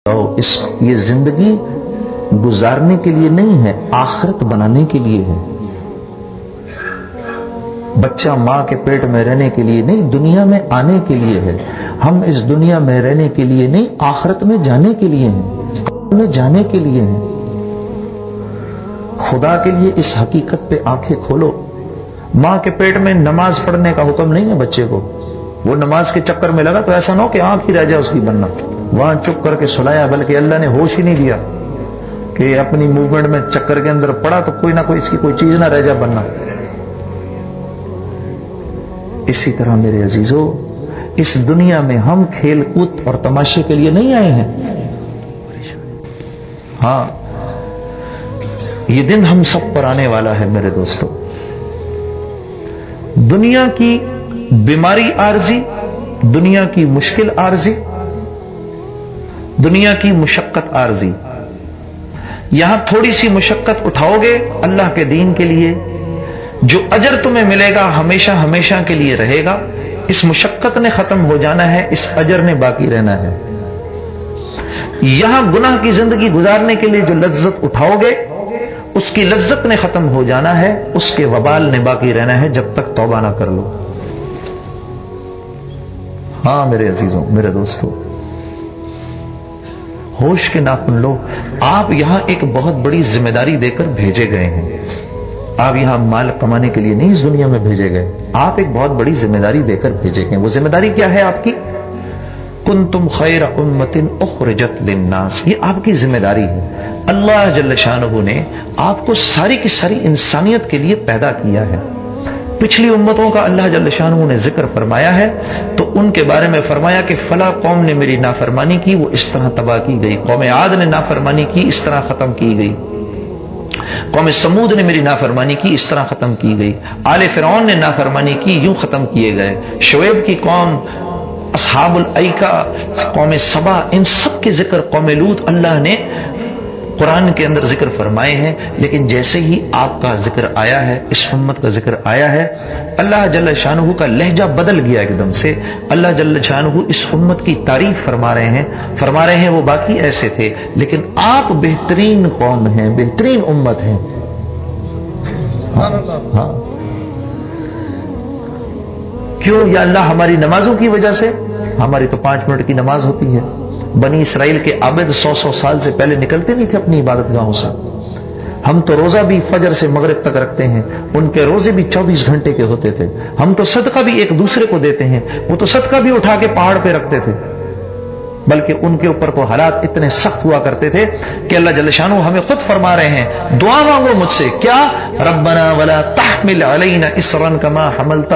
یہ زندگی گزارنے کے لیے نہیں ہے، آخرت بنانے کے لیے ہے۔ بچہ ماں کے پیٹ میں رہنے کے لیے نہیں، دنیا میں آنے کے لیے ہے۔ ہم اس دنیا میں رہنے کے لیے نہیں، آخرت میں جانے کے لیے ہیں، قبر میں جانے کے لیے ہیں۔ خدا کے لیے اس حقیقت پہ آنکھیں کھولو۔ ماں کے پیٹ میں نماز پڑھنے کا حکم نہیں ہے بچے کو، وہ نماز کے چکر میں لگا تو ایسا نہ ہو کہ آنکھ ہی رہ جائے اس کی بننا، وہاں چپ کر کے سلایا، بلکہ اللہ نے ہوش ہی نہیں دیا کہ اپنی موومنٹ میں چکر کے اندر پڑا تو کوئی نہ کوئی اس کی کوئی چیز نہ رہ جائے بننا۔ اسی طرح میرے عزیزو، اس دنیا میں ہم کھیل کود اور تماشے کے لیے نہیں آئے ہیں۔ ہاں، یہ دن ہم سب پر آنے والا ہے میرے دوستو۔ دنیا کی بیماری عارضی، دنیا کی مشکل عارضی، دنیا کی مشقت عارضی۔ یہاں تھوڑی سی مشقت اٹھاؤ گے اللہ کے دین کے لیے، جو اجر تمہیں ملے گا ہمیشہ ہمیشہ کے لیے رہے گا۔ اس مشقت نے ختم ہو جانا ہے، اس اجر نے باقی رہنا ہے۔ یہاں گناہ کی زندگی گزارنے کے لیے جو لذت اٹھاؤ گے اس کی لذت نے ختم ہو جانا ہے، اس کے وبال نے باقی رہنا ہے جب تک توبہ نہ کر لو۔ ہاں میرے عزیزوں، میرے دوستو، ہوش کے ناخن لو۔ آپ یہاں ایک بہت بڑی ذمہ داری دے کر بھیجے گئے ہیں۔ آپ یہاں مال کمانے کے لیے نہیں اس دنیا میں بھیجے گئے، آپ ایک بہت بڑی ذمہ داری دے کر بھیجے گئے۔ وہ ذمہ داری کیا ہے آپ کی؟ کنتم خیر امۃ اخرجت للناس، یہ آپ کی ذمہ داری ہے۔ اللہ جل شانہ نے آپ کو ساری کی ساری انسانیت کے لیے پیدا کیا ہے۔ پچھلی امتوں کا اللہ جل شانہ نے ذکر فرمایا ہے تو ان کے بارے میں فرمایا کہ فلاں قوم نے میری نافرمانی کی، وہ اس طرح تباہ کی گئی۔ قوم عاد نے نافرمانی کی، اس طرح ختم کی گئی۔ قوم سمود نے میری نافرمانی کی، اس طرح ختم کی گئی۔ آل فرعون نے نافرمانی کی، یوں ختم کیے گئے۔ شعیب کی قوم، اصحاب الایکا، قوم سبا، ان سب کے ذکر، قوم لوط، اللہ نے قرآن کے اندر ذکر فرمائے ہیں۔ لیکن جیسے ہی آپ کا ذکر آیا ہے، اس امت کا ذکر آیا ہے، اللہ جل شانہ کا لہجہ بدل گیا ایک دم سے۔ اللہ جل شانہ اس امت کی تعریف فرما رہے ہیں وہ باقی ایسے تھے، لیکن آپ بہترین قوم ہیں، بہترین امت ہیں۔ ہاں، کیوں یا اللہ؟ ہماری نمازوں کی وجہ سے۔ ہماری تو 5 منٹ کی نماز ہوتی ہے۔ بنی اسرائیل کے عابد 100 سال سے پہلے نکلتے نہیں تھے اپنی عبادت گاہوں سے۔ ہم تو روزہ بھی فجر سے مغرب تک رکھتے ہیں، ان کے روزے بھی 24 گھنٹے کے ہوتے تھے۔ ہم تو صدقہ بھی ایک دوسرے کو دیتے ہیں، وہ تو صدقہ بھی اٹھا کے پہاڑ پہ رکھتے تھے، بلکہ ان کے اوپر تو حالات اتنے سخت ہوا کرتے تھے کہ اللہ جل شانہ ہمیں خود فرما رہے ہیں، دعا مانگو مجھ سے، کیا؟ ربنا ولا تحمل علینا اسرا کما حملتہ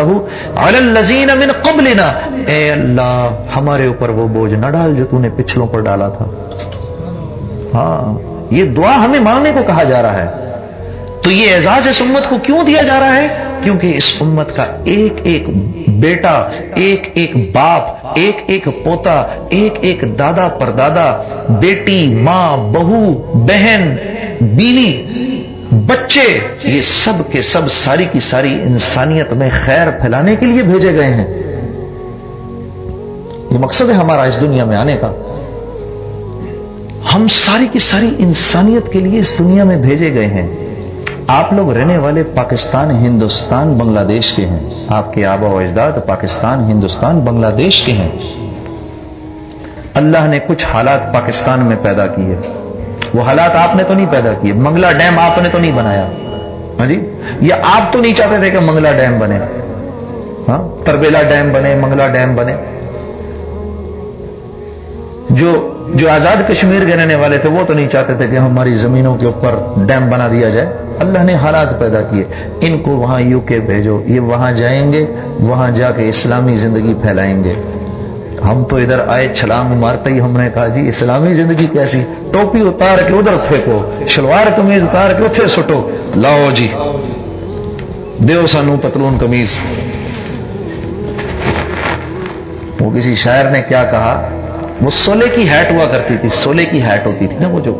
علی الذین من قبلنا، اے اللہ ہمارے اوپر وہ بوجھ نہ ڈال جو تو نے پچھلوں پر ڈالا تھا۔ ہاں، یہ دعا ہمیں مانگنے کو کہا جا رہا ہے۔ تو یہ اعزاز اس امت کو کیوں دیا جا رہا ہے؟ کیونکہ اس امت کا ایک ایک بیٹا، ایک ایک باپ، ایک ایک پوتا، ایک ایک دادا پردادا، بیٹی، ماں، بہو، بہن، بیوی، بچے، یہ سب کے سب ساری کی ساری انسانیت میں خیر پھیلانے کے لیے بھیجے گئے ہیں۔ یہ مقصد ہے ہمارا اس دنیا میں آنے کا۔ ہم ساری کی ساری انسانیت کے لیے اس دنیا میں بھیجے گئے ہیں۔ آپ لوگ رہنے والے پاکستان، ہندوستان، بنگلہ دیش کے ہیں۔ آپ کے آبا و اجداد پاکستان، ہندوستان، بنگلہ دیش کے ہیں۔ اللہ نے کچھ حالات پاکستان میں پیدا کیے، وہ حالات آپ نے تو نہیں پیدا کیے۔ منگلہ ڈیم آپ نے تو نہیں بنایا، ہاں جی؟ یا آپ تو نہیں چاہتے تھے کہ منگلہ ڈیم بنے؟ ہاں، تربیلا ڈیم بنے، منگلہ ڈیم بنے۔ جو آزاد کشمیر کے رہنے والے تھے وہ تو نہیں چاہتے تھے کہ ہماری زمینوں کے اوپر ڈیم بنا دیا جائے۔ اللہ نے حالات پیدا کیے، ان کو وہاں UK بھیجو، یہ وہاں جائیں گے، وہاں جا کے اسلامی زندگی پھیلائیں گے۔ ہم تو ادھر آئے چھلانگ مارتے ہی ہم نے کہا جی اسلامی زندگی کیسی؟ ٹوپی اتار کے ادھر پھینکو، شلوار قمیض اتار کے اتھے سٹو، لاؤ جی دیو سانو پتلون قمیض۔ وہ کسی شاعر نے کیا کہا، وہ سولے کی ہیٹ ہوا کرتی تھی، سولے کی ہیٹ ہوتی تھی نا، وہ جو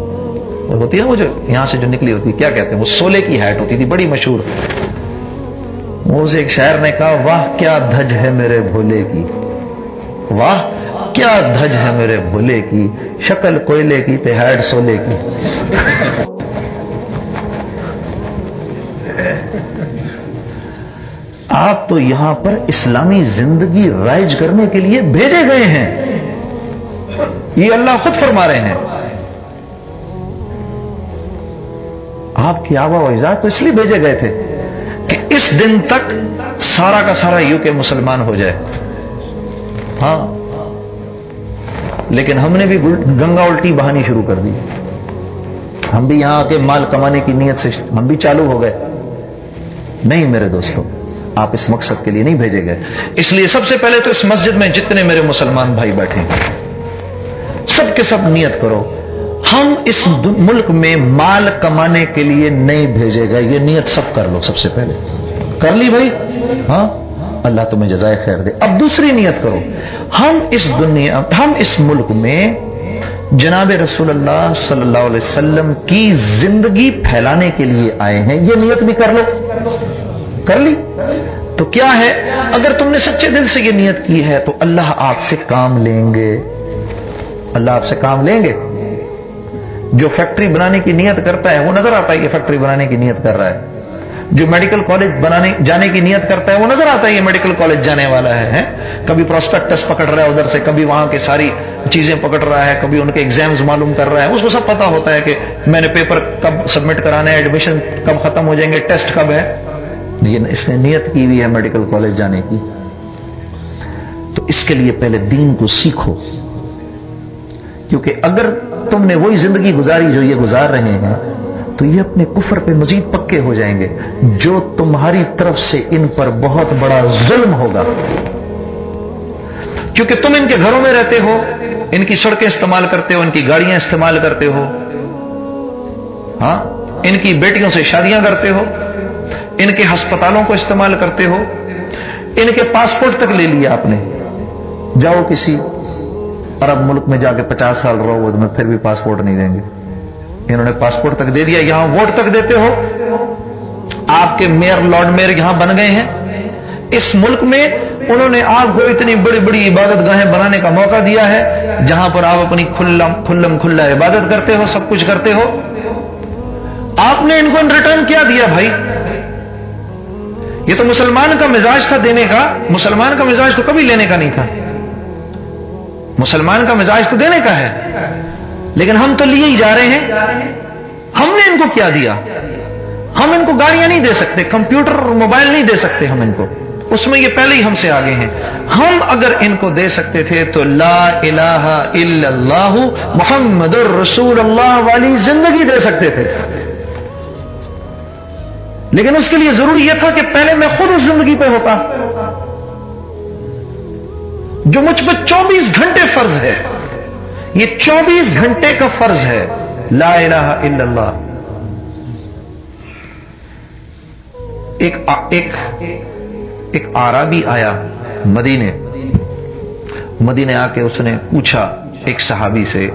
ہوتی ہے نا، وہ جو یہاں سے جو نکلی ہوتی ہے، کیا کہتے ہیں، وہ سولے کی ہیٹ ہوتی تھی، بڑی مشہور۔ وہ اسے ایک شاعر نے کہا، واہ کیا دھج ہے میرے بھولے کی، واہ کیا دھج ہے میرے بھلے کی، شکل کوئلے کی تے ہیڈ سولے کی۔ آپ تو یہاں پر اسلامی زندگی رائج کرنے کے لیے بھیجے گئے ہیں، یہ اللہ خود فرما رہے ہیں۔ آپ کی آبا و اجداد تو اس لیے بھیجے گئے تھے کہ اس دن تک سارا کا سارا یو کے مسلمان ہو جائے۔ ہاں، لیکن ہم نے بھی گنگا الٹی بہانی شروع کر دی، ہم بھی یہاں آ کے مال کمانے کی نیت سے ہم بھی چالو ہو گئے۔ نہیں میرے دوستوں، آپ اس مقصد کے لیے نہیں بھیجے گئے۔ اس لیے سب سے پہلے تو اس مسجد میں جتنے میرے مسلمان بھائی بیٹھے ہیں، سب کے سب نیت کرو، ہم اس ملک میں مال کمانے کے لیے نہیں بھیجے گئے، یہ نیت سب کر لو۔ سب سے پہلے کر لی بھائی؟ ہاں، اللہ تمہیں جزائے خیر دے۔ اب دوسری نیت کرو، ہم اس ملک میں جناب رسول اللہ صلی اللہ علیہ وسلم کی زندگی پھیلانے کے لیے آئے ہیں، یہ نیت بھی کر لو۔ کر لی تو کیا ہے، اگر تم نے سچے دل سے یہ نیت کی ہے تو اللہ آپ سے کام لیں گے، اللہ آپ سے کام لیں گے۔ جو فیکٹری بنانے کی نیت کرتا ہے وہ نظر آتا ہے کہ فیکٹری بنانے کی نیت کر رہا ہے، جو میڈیکل کالج جانے کی نیت کرتا ہے وہ نظر آتا ہے یہ میڈیکل کالج جانے والا ہے۔ کبھی پروسپیکٹس پکڑ رہا ہے ادھر سے، کبھی وہاں کی ساری چیزیں پکڑ رہا ہے، کبھی ان کے ایگزامز معلوم کر رہا ہے، اس کو سب پتا ہوتا ہے کہ میں نے پیپر کب سبمٹ کرانا ہے، ایڈمیشن کب ختم ہو جائیں گے، ٹیسٹ کب ہے۔ اس نے نیت کی ہوئی ہے میڈیکل کالج جانے کی، تو اس کے لیے پہلے دین کو سیکھو، کیونکہ اگر تم نے وہی زندگی گزاری جو یہ گزار رہے ہیں تو یہ اپنے کفر پہ مزید پکے ہو جائیں گے، جو تمہاری طرف سے ان پر بہت بڑا ظلم ہوگا، کیونکہ تم ان کے گھروں میں رہتے ہو، ان کی سڑکیں استعمال کرتے ہو، ان کی گاڑیاں استعمال کرتے ہو، ہاں، ان کی بیٹیوں سے شادیاں کرتے ہو، ان کے ہسپتالوں کو استعمال کرتے ہو، ان کے پاسپورٹ تک لے لیا آپ نے۔ جاؤ کسی عرب ملک میں جا کے 50 سال رہو، وہ تمہیں پھر بھی پاسپورٹ نہیں دیں گے، انہوں نے پاسپورٹ تک دے دیا۔ یہاں ووٹ تک دیتے ہو، آپ کے میئر لارڈ میئر یہاں بن گئے ہیں، اس ملک میں انہوں نے آپ کو اتنی بڑی بڑی عبادت گاہیں بنانے کا موقع دیا ہے جہاں پر آپ اپنی کھلم کھلا عبادت کرتے ہو، سب کچھ کرتے ہو۔ آپ نے ان کو ریٹرن کیا دیا بھائی؟ یہ تو مسلمان کا مزاج تھا دینے کا، مسلمان کا مزاج تو کبھی لینے کا نہیں تھا، مسلمان کا مزاج تو دینے کا ہے، لیکن ہم تو لیے ہی جا رہے ہیں۔ ہم نے ان کو کیا دیا؟ ہم ان کو گاڑیاں نہیں دے سکتے، کمپیوٹر اور موبائل نہیں دے سکتے ہم ان کو، اس میں یہ پہلے ہی ہم سے آگے ہیں۔ ہم اگر ان کو دے سکتے تھے تو لا الہ الا اللہ محمد الرسول اللہ والی زندگی دے سکتے تھے، لیکن اس کے لیے ضروری یہ تھا کہ پہلے میں خود اس زندگی پہ ہوتا جو مجھ پہ 24 گھنٹے فرض ہے۔ یہ 24 گھنٹے کا فرض ہے لا الہ الا اللہ۔ ایک اعرابی آیا مدینے آ کے اس نے پوچھا ایک صحابی سے،